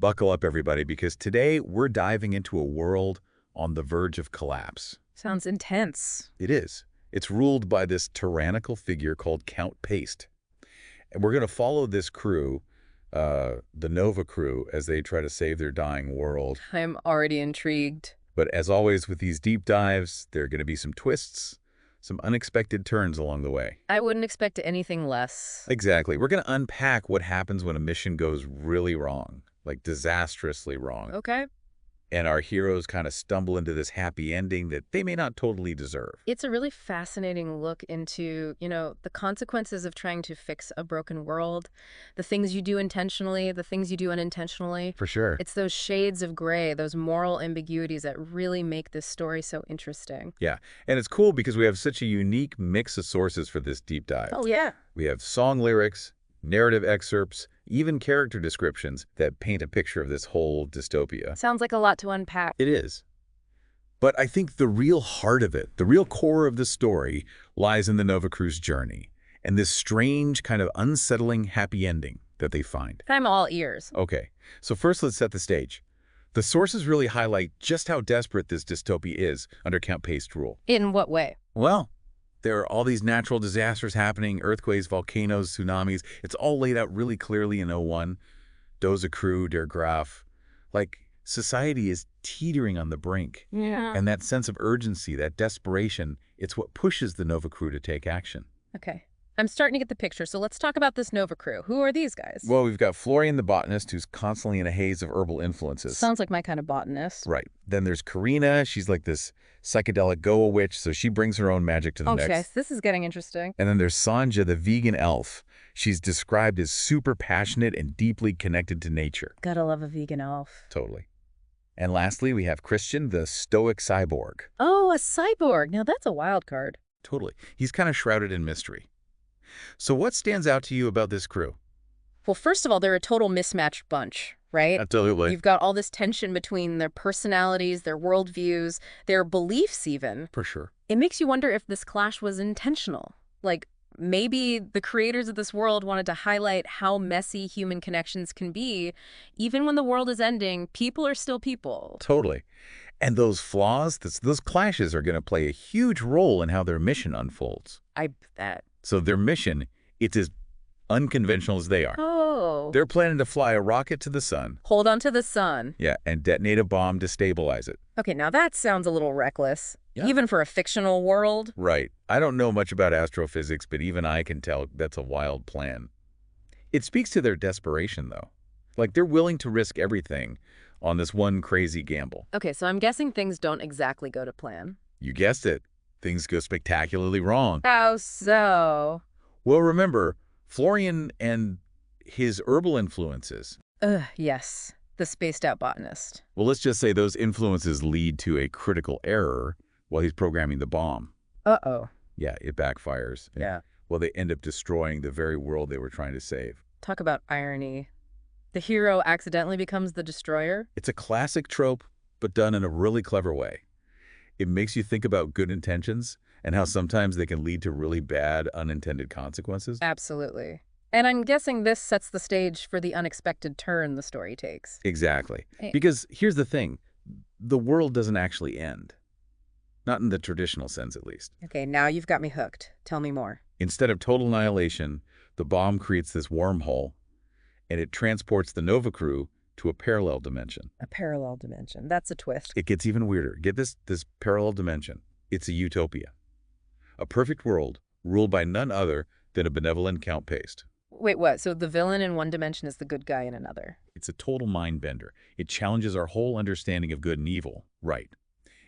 Buckle up, everybody, because today we're diving into a world on the verge of collapse. Sounds intense. It is. It's ruled by this tyrannical figure called Count Paste. And we're going to follow this crew, the Nova crew, as they try to save their dying world. I'm already intrigued. But as always with these deep dives, there are going to be some twists, some unexpected turns along the way. I wouldn't expect anything less. Exactly. We're going to unpack what happens when a mission goes really wrong, like disastrously wrong. Okay. And our heroes kind of stumble into this happy ending that they may not totally deserve. It's a really fascinating look into, the consequences of trying to fix a broken world, the things you do intentionally, the things you do unintentionally. For sure. It's those shades of gray, those moral ambiguities that really make this story so interesting. Yeah. And it's cool because we have such a unique mix of sources for this deep dive. Oh, yeah. We have song lyrics, narrative excerpts, even character descriptions that paint a picture of this whole dystopia. Sounds like a lot to unpack. It is. But I think the real heart of it, the real core of the story, lies in the Nova crew's journey and this strange, kind of unsettling happy ending that they find. I'm all ears. Okay, so first let's set the stage. The sources really highlight just how desperate this dystopia is under Count Paste's rule. In what way? Well, there are all these natural disasters happening, earthquakes, volcanoes, tsunamis. It's all laid out really clearly in '01. Doze accrue, der Graf. Like, society is teetering on the brink. Yeah. And that sense of urgency, that desperation, it's what pushes the Nova crew to take action. Okay. I'm starting to get the picture, so let's talk about this Nova crew. Who are these guys? Well, we've got Florian the botanist, who's constantly in a haze of herbal influences. Sounds like my kind of botanist. Right. Then there's Karina. She's like this psychedelic Goa witch, so she brings her own magic to the mix. Okay, this is getting interesting. And then there's Sanja, the vegan elf. She's described as super passionate and deeply connected to nature. Gotta love a vegan elf. Totally. And lastly, we have Christian, the stoic cyborg. Oh, a cyborg. Now that's a wild card. Totally. He's kind of shrouded in mystery. So what stands out to you about this crew? Well, first of all, they're a total mismatched bunch, right? Absolutely. You've got all this tension between their personalities, their worldviews, their beliefs even. For sure. It makes you wonder if this clash was intentional. Like, maybe the creators of this world wanted to highlight how messy human connections can be. Even when the world is ending, people are still people. Totally. And those flaws, those clashes are going to play a huge role in how their mission unfolds. I bet. So their mission, it's as unconventional as they are. Oh. They're planning to fly a rocket to the sun. Hold on to the sun. Yeah, and detonate a bomb to stabilize it. Okay, now that sounds a little reckless. Yeah. Even for a fictional world. Right. I don't know much about astrophysics, but even I can tell that's a wild plan. It speaks to their desperation, though. Like, they're willing to risk everything on this one crazy gamble. Okay, so I'm guessing things don't exactly go to plan. You guessed it. Things go spectacularly wrong. How so? Well, remember, Florian and his herbal influences. Yes. The spaced-out botanist. Well, let's just say those influences lead to a critical error while he's programming the bomb. Uh-oh. Yeah, it backfires. Yeah. Well, they end up destroying the very world they were trying to save. Talk about irony. The hero accidentally becomes the destroyer? It's a classic trope, but done in a really clever way. It makes you think about good intentions and how sometimes they can lead to really bad unintended consequences. Absolutely. And I'm guessing this sets the stage for the unexpected turn the story takes. Exactly. Because here's the thing. The world doesn't actually end. Not in the traditional sense, at least. Okay, now you've got me hooked. Tell me more. Instead of total annihilation, the bomb creates this wormhole, and it transports the Nova crew to a parallel dimension. A parallel dimension. That's a twist. It gets even weirder. Get this parallel dimension. It's a utopia. A perfect world ruled by none other than a benevolent Count Paste. Wait, what? So the villain in one dimension is the good guy in another? It's a total mind bender. It challenges our whole understanding of good and evil. Right.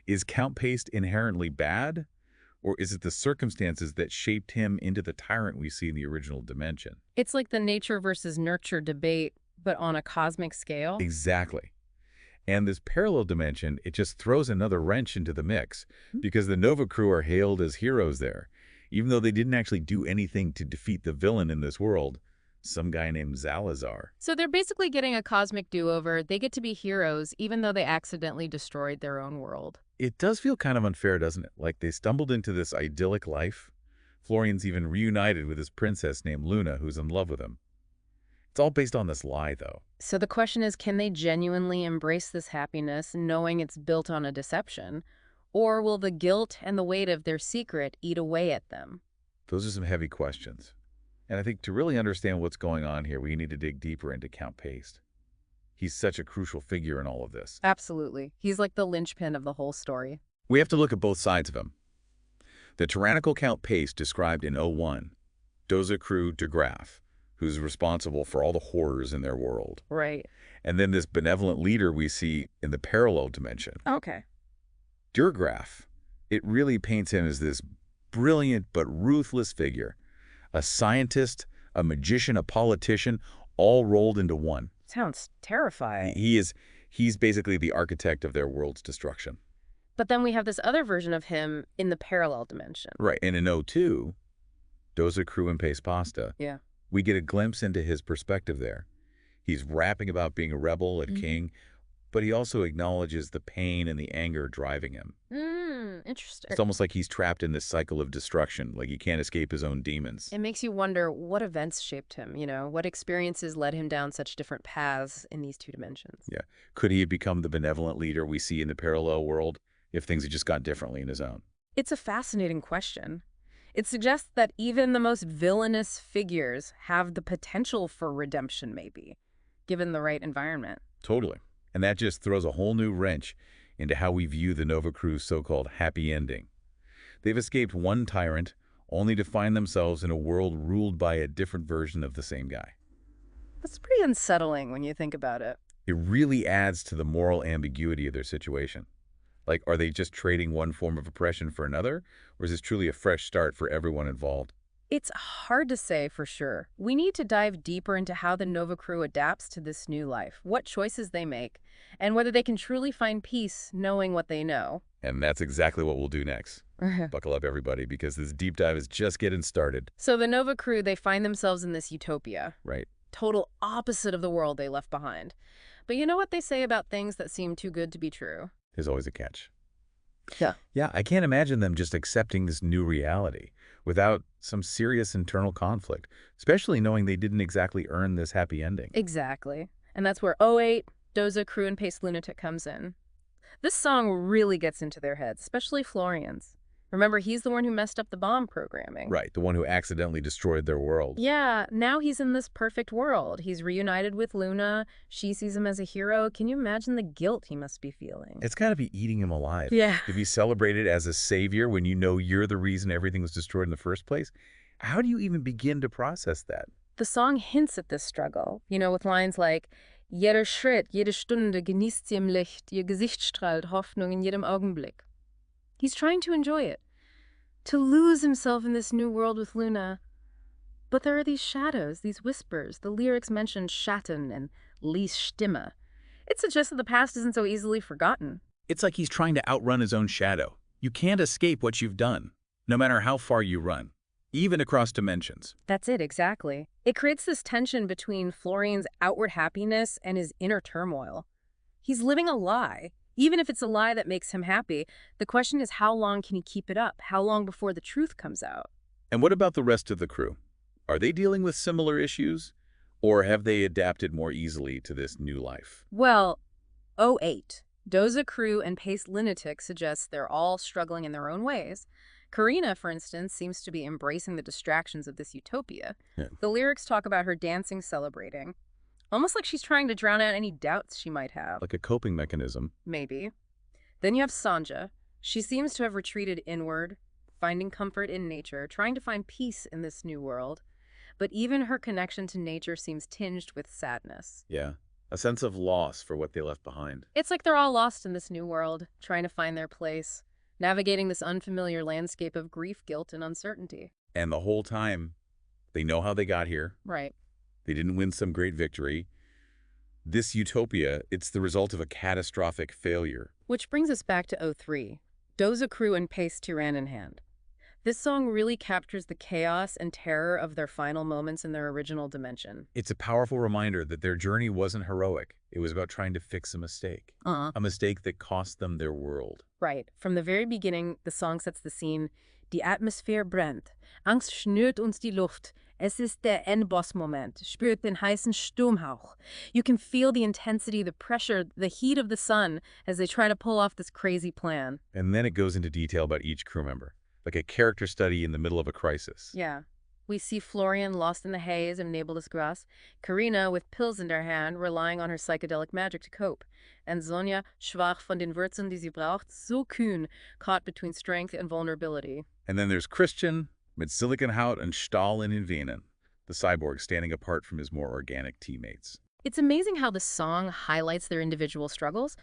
Is Count Paste inherently bad? Or is it the circumstances that shaped him into the tyrant we see in the original dimension? It's like the nature versus nurture debate, but on a cosmic scale? Exactly. And this parallel dimension, it just throws another wrench into the mix because the Nova crew are hailed as heroes there. Even though they didn't actually do anything to defeat the villain in this world, some guy named Zalazar. So they're basically getting a cosmic do-over. They get to be heroes, even though they accidentally destroyed their own world. It does feel kind of unfair, doesn't it? Like they stumbled into this idyllic life. Florian's even reunited with his princess named Luna, who's in love with him. It's all based on this lie, though. So the question is, can they genuinely embrace this happiness knowing it's built on a deception? Or will the guilt and the weight of their secret eat away at them? Those are some heavy questions. And I think to really understand what's going on here, we need to dig deeper into Count Paste. He's such a crucial figure in all of this. Absolutely. He's like the linchpin of the whole story. We have to look at both sides of him. The tyrannical Count Paste described in '01, Dozakru de Graaf, who's responsible for all the horrors in their world. Right. And then this benevolent leader we see in the parallel dimension. Okay. De Graaf, it really paints him as this brilliant but ruthless figure. A scientist, a magician, a politician, all rolled into one. Sounds terrifying. He's basically the architect of their world's destruction. But then we have this other version of him in the parallel dimension. Right. And in '02, Doza Crew and Pace Pasta, Yeah. we get a glimpse into his perspective there. He's rapping about being a rebel and king, but he also acknowledges the pain and the anger driving him. Interesting. It's almost like he's trapped in this cycle of destruction, like he can't escape his own demons. It makes you wonder what events shaped him, what experiences led him down such different paths in these two dimensions. Yeah. Could he have become the benevolent leader we see in the parallel world if things had just gone differently in his own? It's a fascinating question. It suggests that even the most villainous figures have the potential for redemption, maybe, given the right environment. Totally. And that just throws a whole new wrench into how we view the Nova Crew's so-called happy ending. They've escaped one tyrant, only to find themselves in a world ruled by a different version of the same guy. That's pretty unsettling when you think about it. It really adds to the moral ambiguity of their situation. Like, are they just trading one form of oppression for another, or is this truly a fresh start for everyone involved? It's hard to say for sure. We need to dive deeper into how the Nova Crew adapts to this new life, what choices they make, and whether they can truly find peace knowing what they know. And that's exactly what we'll do next. Buckle up, everybody, because this deep dive is just getting started. So the Nova Crew, they find themselves in this utopia. Right. Total opposite of the world they left behind. But you know what they say about things that seem too good to be true? There's always a catch. Yeah. Yeah, I can't imagine them just accepting this new reality without some serious internal conflict, especially knowing they didn't exactly earn this happy ending. Exactly. And that's where '08, Doza, Crew, and Pace Lunatic comes in. This song really gets into their heads, especially Florian's. Remember, he's the one who messed up the bomb programming. Right, the one who accidentally destroyed their world. Yeah, now he's in this perfect world. He's reunited with Luna. She sees him as a hero. Can you imagine the guilt he must be feeling? It's got to be eating him alive. Yeah. To be celebrated as a savior when you know you're the reason everything was destroyed in the first place? How do you even begin to process that? The song hints at this struggle, with lines like, Jeder Schritt, jede Stunde genießt sie im Licht, ihr Gesicht strahlt Hoffnung in jedem Augenblick. He's trying to enjoy it, to lose himself in this new world with Luna. But there are these shadows, these whispers. The lyrics mention Schatten and Lies Stimme. It suggests that the past isn't so easily forgotten. It's like he's trying to outrun his own shadow. You can't escape what you've done, no matter how far you run, even across dimensions. That's it, exactly. It creates this tension between Florian's outward happiness and his inner turmoil. He's living a lie. Even if it's a lie that makes him happy, the question is how long can he keep it up? How long before the truth comes out? And what about the rest of the crew? Are they dealing with similar issues? Or have they adapted more easily to this new life? Well, '08. Doza, Crew, and Pace Lunatic suggests they're all struggling in their own ways. Karina, for instance, seems to be embracing the distractions of this utopia. Yeah. The lyrics talk about her dancing, celebrating. Almost like she's trying to drown out any doubts she might have. Like a coping mechanism. Maybe. Then you have Sanja. She seems to have retreated inward, finding comfort in nature, trying to find peace in this new world. But even her connection to nature seems tinged with sadness. Yeah. A sense of loss for what they left behind. It's like they're all lost in this new world, trying to find their place, navigating this unfamiliar landscape of grief, guilt, and uncertainty. And the whole time, they know how they got here. Right. They didn't win some great victory. This utopia, it's the result of a catastrophic failure. Which brings us back to '03. Doza, Crew, and Pace Tyran in hand. This song really captures the chaos and terror of their final moments in their original dimension. It's a powerful reminder that their journey wasn't heroic. It was about trying to fix a mistake. A mistake that cost them their world. Right. From the very beginning, the song sets the scene. Die Atmosphäre brennt. Angst schnürt uns die Luft. Es ist der Endboss-Moment. Spürt den heißen Sturmhauch. You can feel the intensity, the pressure, the heat of the sun as they try to pull off this crazy plan. And then it goes into detail about each crew member, like a character study in the middle of a crisis. Yeah. We see Florian lost in the haze of nebulous grass, Karina with pills in her hand, relying on her psychedelic magic to cope, and Sonja, schwach von den Wurzeln, die sie braucht, so kühn, caught between strength and vulnerability. And then there's Christian, mit Siliconhaut and Stahl in den Venen, the cyborg standing apart from his more organic teammates. It's amazing how the song highlights their individual struggles,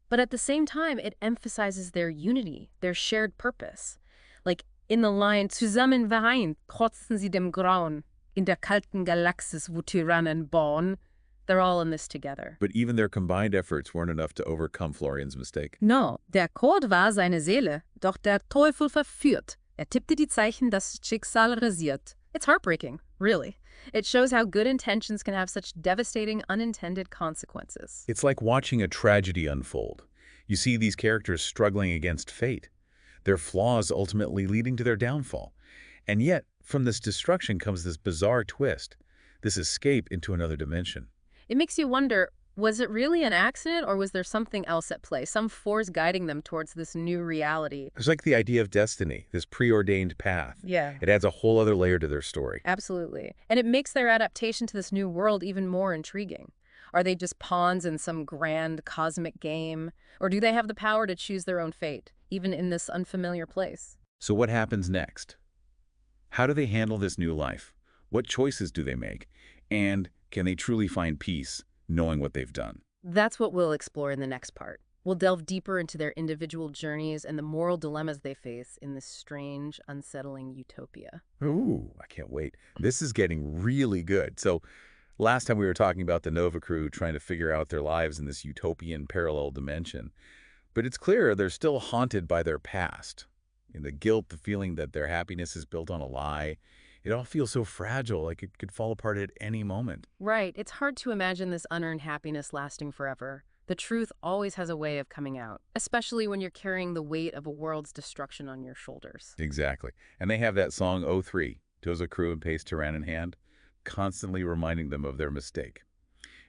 but at the same time, it emphasizes their unity, their shared purpose. Like in the line, Zusammen vereint trotzen sie dem Grauen, in der kalten Galaxis, wo Tyrannen bauen. They're all in this together. But even their combined efforts weren't enough to overcome Florian's mistake. No, der Code war seine Seele, doch der Teufel verführt. Tippte die Zeichen, das Schicksal rasiert. It's heartbreaking, really. It shows how good intentions can have such devastating, unintended consequences. It's like watching a tragedy unfold. You see these characters struggling against fate, their flaws ultimately leading to their downfall. And yet, from this destruction comes this bizarre twist, this escape into another dimension. It makes you wonder, was it really an accident or was there something else at play, some force guiding them towards this new reality? It's like the idea of destiny, this preordained path. Yeah. It adds a whole other layer to their story. Absolutely. And it makes their adaptation to this new world even more intriguing. Are they just pawns in some grand cosmic game? Or do they have the power to choose their own fate, even in this unfamiliar place? So what happens next? How do they handle this new life? What choices do they make? And can they truly find peace, knowing what they've done? That's what we'll explore in the next part. We'll delve deeper into their individual journeys and the moral dilemmas they face in this strange, unsettling utopia. Ooh, I can't wait. This is getting really good. So last time we were talking about the Nova crew trying to figure out their lives in this utopian parallel dimension. But it's clear they're still haunted by their past. And the guilt, the feeling that their happiness is built on a lie. It all feels so fragile, like it could fall apart at any moment. Right. It's hard to imagine this unearned happiness lasting forever. The truth always has a way of coming out, especially when you're carrying the weight of a world's destruction on your shoulders. Exactly. And they have that song, '03, Doza Crew and Pace Tyrann in hand, constantly reminding them of their mistake.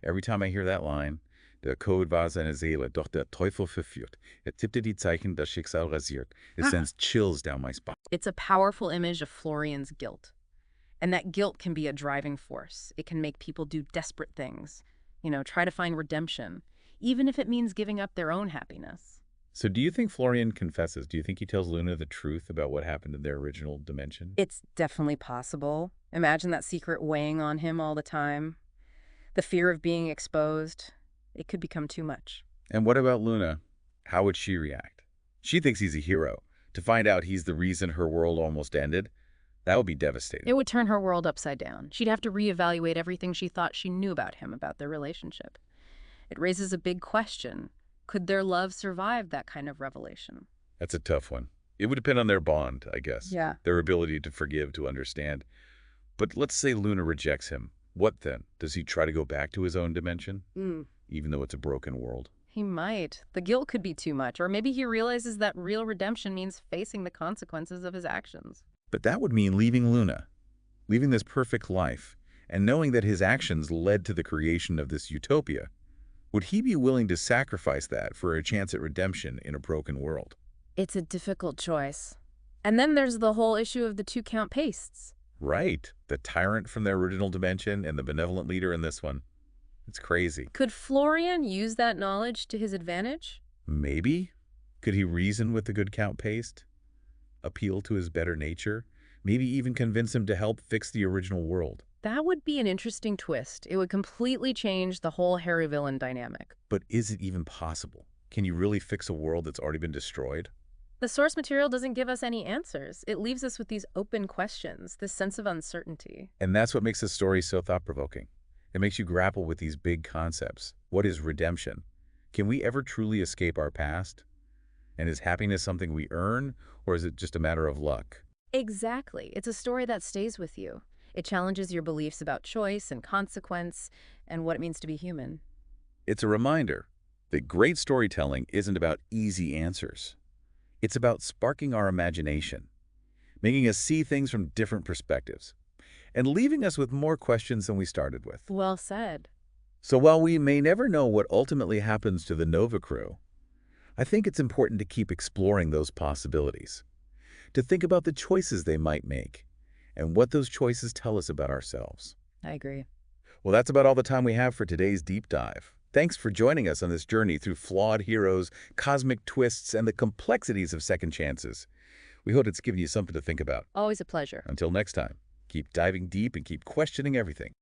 Every time I hear that line, der Code war seine Seele, doch der Teufel verführt. Tippte die Zeichen, das Schicksal rasiert. It sends chills down my spine. It's a powerful image of Florian's guilt. And that guilt can be a driving force. It can make people do desperate things, try to find redemption, even if it means giving up their own happiness. So do you think Florian confesses? Do you think he tells Luna the truth about what happened in their original dimension? It's definitely possible. Imagine that secret weighing on him all the time. The fear of being exposed. It could become too much. And what about Luna? How would she react? She thinks he's a hero. To find out he's the reason her world almost ended, that would be devastating. It would turn her world upside down. She'd have to reevaluate everything she thought she knew about him, about their relationship. It raises a big question. Could their love survive that kind of revelation? That's a tough one. It would depend on their bond, I guess. Yeah. Their ability to forgive, to understand. But let's say Luna rejects him. What then? Does he try to go back to his own dimension? Even though it's a broken world? He might. The guilt could be too much. Or maybe he realizes that real redemption means facing the consequences of his actions. But that would mean leaving Luna, leaving this perfect life, and knowing that his actions led to the creation of this utopia. Would he be willing to sacrifice that for a chance at redemption in a broken world? It's a difficult choice. And then there's the whole issue of the two Count Pastes. Right. The tyrant from their original dimension and the benevolent leader in this one. It's crazy. Could Florian use that knowledge to his advantage? Maybe. Could he reason with the good Count Paste? Appeal to his better nature? Maybe even convince him to help fix the original world? That would be an interesting twist. It would completely change the whole hero-villain dynamic. But is it even possible? Can you really fix a world that's already been destroyed? The source material doesn't give us any answers. It leaves us with these open questions, this sense of uncertainty. And that's what makes this story so thought-provoking. It makes you grapple with these big concepts. What is redemption? Can we ever truly escape our past? And is happiness something we earn, or is it just a matter of luck? Exactly. It's a story that stays with you. It challenges your beliefs about choice and consequence and what it means to be human. It's a reminder that great storytelling isn't about easy answers. It's about sparking our imagination, making us see things from different perspectives. and leaving us with more questions than we started with. Well said. So while we may never know what ultimately happens to the Nova crew, I think it's important to keep exploring those possibilities, to think about the choices they might make, and what those choices tell us about ourselves. I agree. Well, that's about all the time we have for today's deep dive. Thanks for joining us on this journey through flawed heroes, cosmic twists, and the complexities of second chances. We hope it's given you something to think about. Always a pleasure. Until next time, keep diving deep and keep questioning everything.